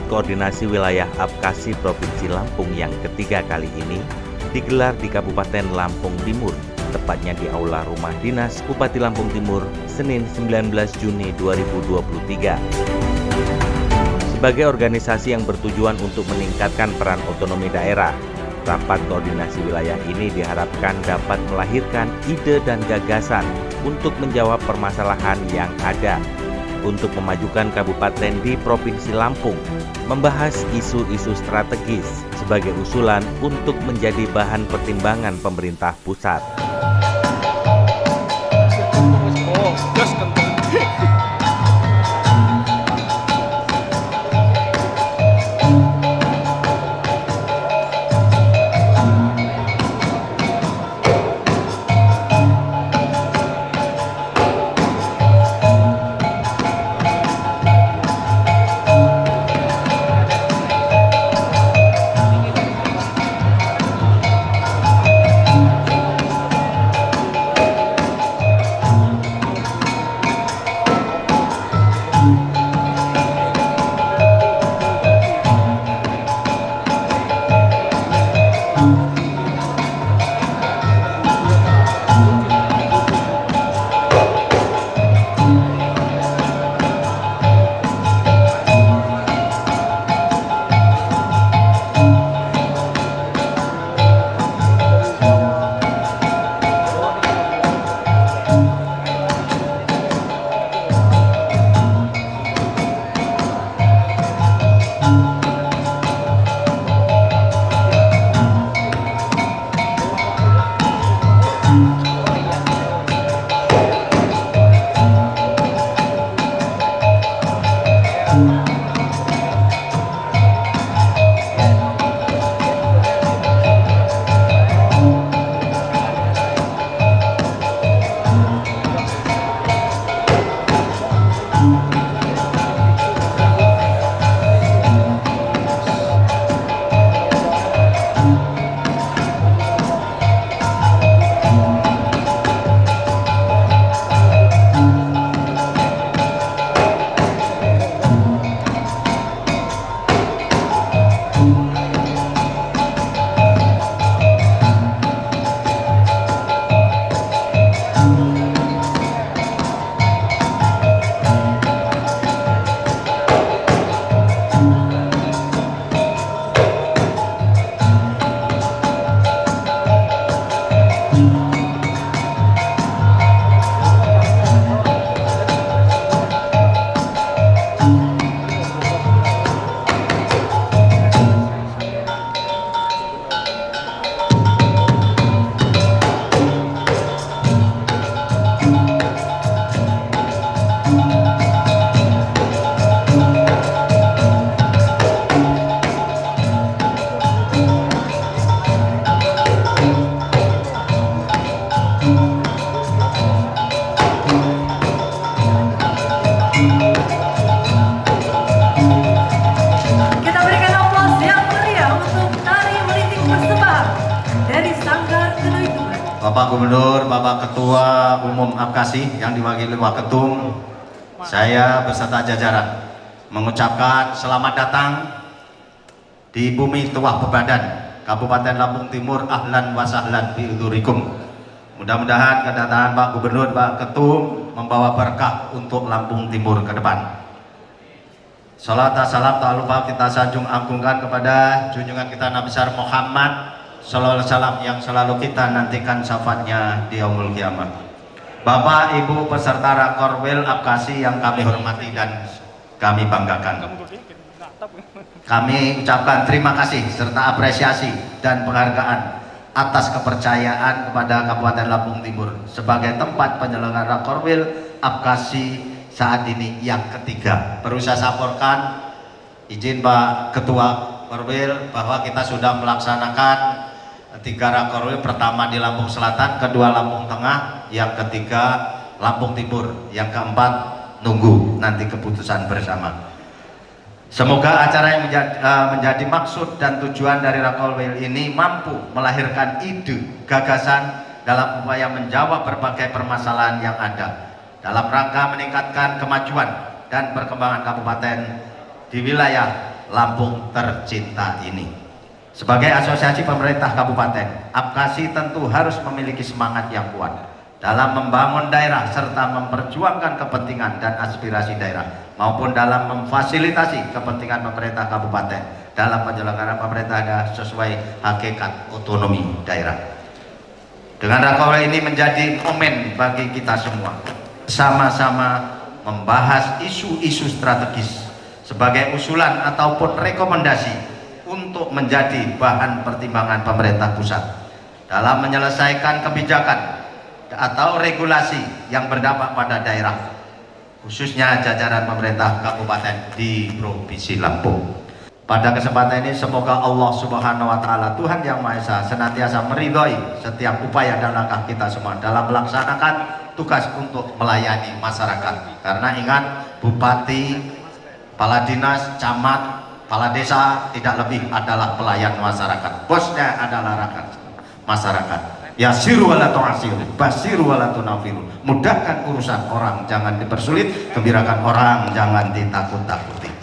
Koordinasi Wilayah Apkasi Provinsi Lampung yang ketiga kali ini digelar di Kabupaten Lampung Timur, tepatnya di Aula Rumah Dinas Bupati Lampung Timur, Senin 19 Juni 2023. Sebagai organisasi yang bertujuan untuk meningkatkan peran otonomi daerah, rapat koordinasi wilayah ini diharapkan dapat melahirkan ide dan gagasan untuk menjawab permasalahan yang ada, untuk memajukan kabupaten di Provinsi Lampung, membahas isu-isu strategis sebagai usulan untuk menjadi bahan pertimbangan pemerintah pusat. Bapak Gubernur, Bapak Ketua Umum Apkasi yang diwakili Waketum, saya beserta jajaran mengucapkan selamat datang di bumi tuah Pebadan, Kabupaten Lampung Timur. Ahlan wa sahlan bi'udhurikum. Mudah-mudahan kedatangan Pak Gubernur, Pak Ketum membawa berkah untuk Lampung Timur ke depan. Salat dan salam tak lupa kita sanjung agungkan kepada junjungan kita Nabi besar Muhammad Sallallahu Alaihi Wasallam yang selalu kita nantikan syafaatnya di yaumul kiamat. Bapak, Ibu peserta Rakorwil Apkasi yang kami hormati dan kami banggakan, kami ucapkan terima kasih serta apresiasi dan penghargaan atas kepercayaan kepada Kabupaten Lampung Timur sebagai tempat penyelenggara Rakorwil Apkasi saat ini yang ketiga. Perlu saya sampaikan, izin Pak Ketua Korwil, bahwa kita sudah melaksanakan 3 Rakorwil, pertama di Lampung Selatan, kedua Lampung Tengah, yang ketiga Lampung Timur, yang keempat nunggu nanti keputusan bersama. Semoga acara yang menjadi maksud dan tujuan dari Rakorwil ini mampu melahirkan ide, gagasan dalam upaya menjawab berbagai permasalahan yang ada dalam rangka meningkatkan kemajuan dan perkembangan Kabupaten di wilayah Lampung tercinta ini. Sebagai asosiasi pemerintah kabupaten, APKASI tentu harus memiliki semangat yang kuat dalam membangun daerah serta memperjuangkan kepentingan dan aspirasi daerah maupun dalam memfasilitasi kepentingan pemerintah kabupaten dalam penyelenggaraan pemerintah daerah sesuai hakikat otonomi daerah. Dengan Rakorwil ini menjadi momen bagi kita semua sama-sama membahas isu-isu strategis sebagai usulan ataupun rekomendasi untuk menjadi bahan pertimbangan pemerintah pusat dalam menyelesaikan kebijakan atau regulasi yang berdampak pada daerah, khususnya jajaran pemerintah kabupaten di Provinsi Lampung. Pada kesempatan ini semoga Allah Subhanahu wa Ta'ala, Tuhan Yang Maha Esa, senantiasa meridhoi setiap upaya dan langkah kita semua dalam melaksanakan tugas untuk melayani masyarakat. Karena ingat, bupati, kepala dinas, camat, kepala desa tidak lebih adalah pelayan masyarakat. Bosnya adalah rakyat masyarakat. Yasiru wala tu'asiru, basiru wala tunafiru. Mudahkan urusan orang, jangan dipersulit. Gembirakan orang, jangan ditakut-takuti.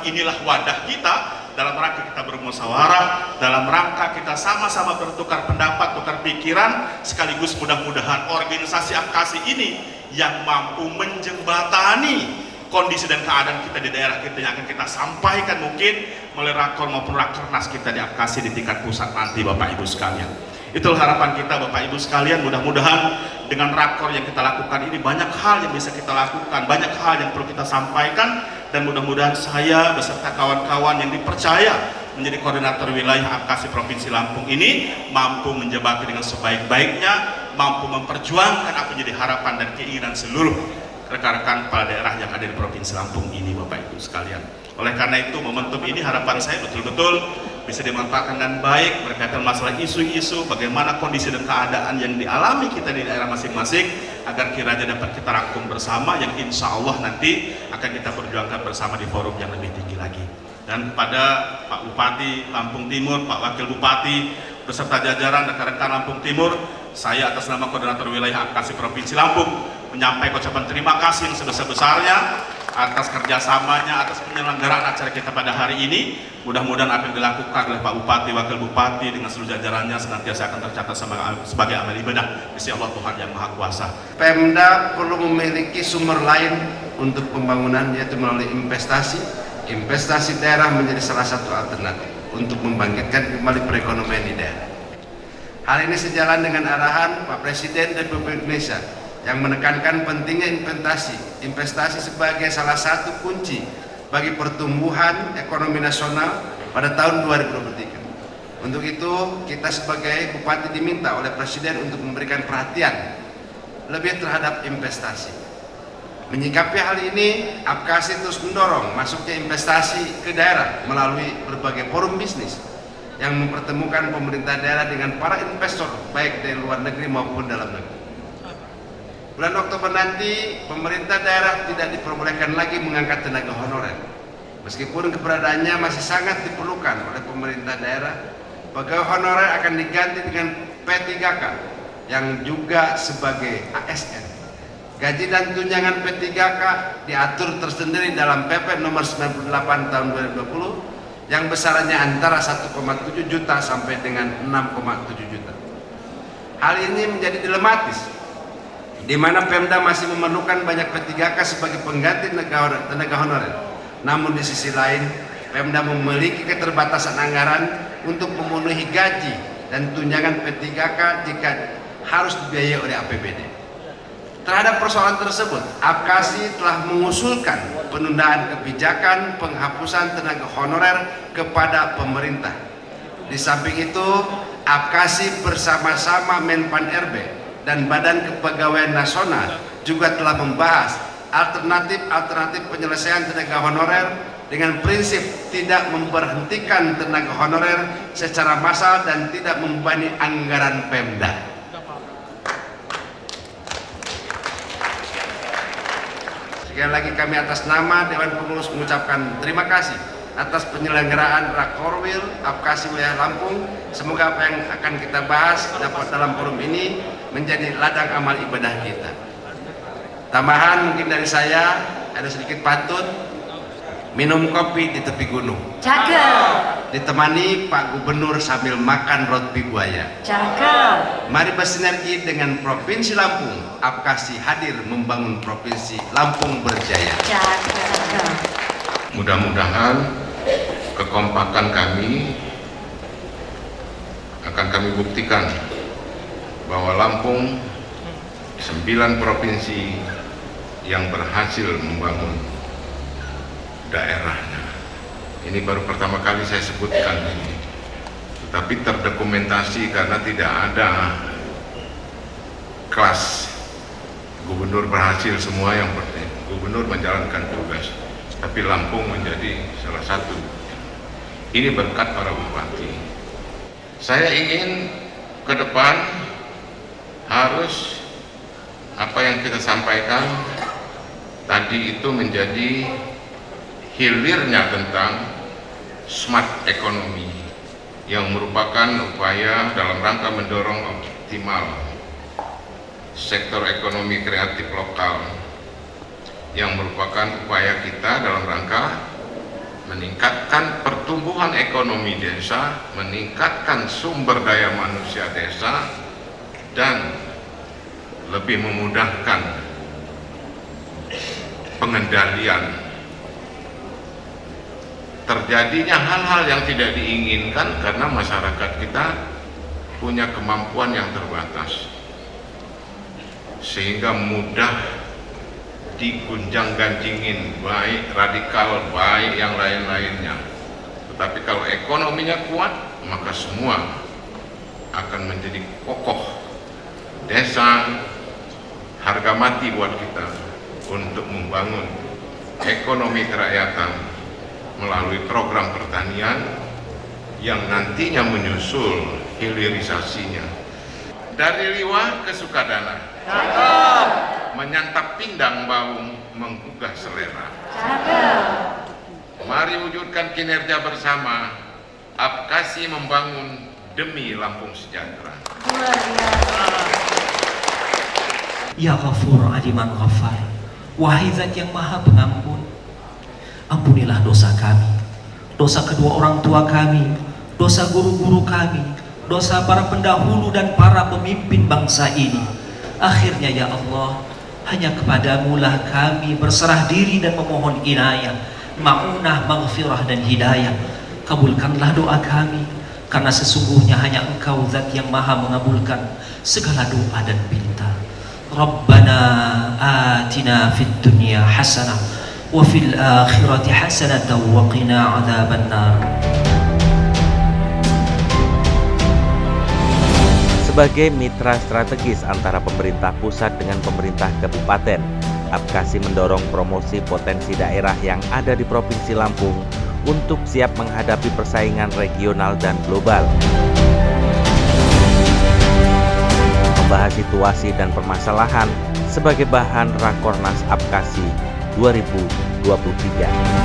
Inilah wadah kita dalam rangka kita bermusyawarah, dalam rangka kita sama-sama bertukar pendapat, tukar pikiran, sekaligus mudah-mudahan organisasi APKASI ini yang mampu menjembatani kondisi dan keadaan kita di daerah kita yang akan kita sampaikan mungkin melalui rakor maupun rakernas kita di APKASI di tingkat pusat nanti, Bapak Ibu sekalian. Itulah harapan kita, Bapak Ibu sekalian. Mudah-mudahan dengan rakor yang kita lakukan ini banyak hal yang bisa kita lakukan, banyak hal yang perlu kita sampaikan, dan mudah-mudahan saya beserta kawan-kawan yang dipercaya menjadi koordinator wilayah APKASI Provinsi Lampung ini mampu menjabati dengan sebaik-baiknya, mampu memperjuangkan apa yang jadi harapan dan keinginan seluruh rekan-rekan kepala daerah yang ada di Provinsi Lampung ini, Bapak Ibu sekalian. Oleh karena itu, momentum ini harapan saya betul-betul bisa dimanfaatkan dengan baik berkaitan masalah isu-isu bagaimana kondisi dan keadaan yang dialami kita di daerah masing-masing, agar kiranya dapat kita rangkum bersama, yang insya Allah nanti akan kita perjuangkan bersama di forum yang lebih tinggi lagi. Dan kepada Pak Bupati Lampung Timur, Pak Wakil Bupati beserta jajaran rekan-rekan Lampung Timur, saya atas nama koordinator wilayah APKASI Provinsi Lampung menyampaikan ucapan terima kasih yang sebesar-besarnya atas kerjasamanya, atas penyelenggaraan acara kita pada hari ini. Mudah-mudahan apa yang dilakukan oleh Pak Bupati, Wakil Bupati dengan seluruh jajarannya senantiasa akan tercatat sebagai amal ibadah di sisi Allah Tuhan Yang Maha Kuasa. Pemda perlu memiliki sumber lain untuk pembangunan, yaitu melalui investasi. Investasi daerah menjadi salah satu alternatif. untuk membangkitkan kembali perekonomian di daerah. Hal ini sejalan dengan arahan Pak Presiden Republik Indonesia yang menekankan pentingnya investasi sebagai salah satu kunci bagi pertumbuhan ekonomi nasional pada tahun 2023. Untuk itu, kita sebagai Bupati diminta oleh Presiden untuk memberikan perhatian lebih terhadap investasi. Menyikapi hal ini, APKASI terus mendorong masuknya investasi ke daerah melalui berbagai forum bisnis yang mempertemukan pemerintah daerah dengan para investor baik dari luar negeri maupun dalam negeri. Bulan Oktober nanti, pemerintah daerah tidak diperbolehkan lagi mengangkat tenaga honorer. Meskipun keberadaannya masih sangat diperlukan oleh pemerintah daerah, pegawai honorer akan diganti dengan P3K yang juga sebagai ASN. Gaji dan tunjangan P3K diatur tersendiri dalam PP nomor 98 tahun 2020 yang besarannya antara 1,7 juta sampai dengan 6,7 juta. Hal ini menjadi dilematis, di mana Pemda masih memerlukan banyak P3K sebagai pengganti tenaga honorer. Namun di sisi lain, Pemda memiliki keterbatasan anggaran untuk memenuhi gaji dan tunjangan P3K jika harus dibiayai oleh APBD. Terhadap persoalan tersebut, APKASI telah mengusulkan penundaan kebijakan penghapusan tenaga honorer kepada pemerintah. Di samping itu, APKASI bersama-sama Menpan RB dan Badan Kepegawaian Nasional juga telah membahas alternatif penyelesaian tenaga honorer dengan prinsip tidak memberhentikan tenaga honorer secara massal dan tidak membebani anggaran Pemda. Sekali lagi kami atas nama Dewan Pengurus mengucapkan terima kasih atas penyelenggaraan Rakorwil APKASI Wilayah Lampung. Semoga apa yang akan kita bahas dapat dalam forum ini menjadi ladang amal ibadah kita. Tambahan mungkin dari saya ada sedikit pantun. Minum kopi di tepi gunung, Cakep. ditemani Pak Gubernur sambil makan roti buaya. Cakep. Mari bersinergi dengan Provinsi Lampung. APKASI hadir membangun Provinsi Lampung berjaya. Cakep. Mudah-mudahan kekompakan kami akan kami buktikan bahwa Lampung 9 provinsi yang berhasil membangun daerahnya. Ini baru pertama kali saya sebutkan ini, tetapi terdokumentasi karena tidak ada kelas gubernur berhasil semua yang gubernur menjalankan tugas, tapi Lampung menjadi salah satu. Ini berkat para bupati. Saya ingin ke depan harus apa yang kita sampaikan tadi itu menjadi hilirnya tentang smart economy yang merupakan upaya dalam rangka mendorong optimal sektor ekonomi kreatif lokal yang merupakan upaya kita dalam rangka meningkatkan pertumbuhan ekonomi desa, meningkatkan sumber daya manusia desa, dan lebih memudahkan pengendalian terjadinya hal-hal yang tidak diinginkan karena masyarakat kita punya kemampuan yang terbatas sehingga mudah digunjang-ganjingin, baik radikal, baik yang lain-lainnya. Tetapi kalau ekonominya kuat, maka semua akan menjadi kokoh. Desa harga mati buat kita untuk membangun ekonomi kerakyatan melalui program pertanian yang nantinya menyusul hilirisasinya. Dari Liwah ke Sukadana, menyantap pindang baung menggugah selera. Mari wujudkan kinerja bersama, APKASI membangun demi Lampung sejahtera. Ya Ghafur Aliman Ghafar, wahai Zat yang Maha Pengampun, ampunilah dosa kami, dosa kedua orang tua kami, dosa guru-guru kami, dosa para pendahulu dan para pemimpin bangsa ini. Akhirnya ya Allah, hanya kepadamu lah kami berserah diri dan memohon inayah, ma'unah, maghfirah dan hidayah. kabulkanlah doa kami, karena sesungguhnya hanya Engkau zat yang maha mengabulkan segala doa dan pinta. Rabbana atina fid dunya hasanah wa fil akhirati hasanatan wa qina adzabannar. Sebagai mitra strategis antara pemerintah pusat dengan pemerintah kabupaten, Apkasi mendorong promosi potensi daerah yang ada di Provinsi Lampung untuk siap menghadapi persaingan regional dan global. Membahas situasi dan permasalahan sebagai bahan Rakornas Apkasi 2023.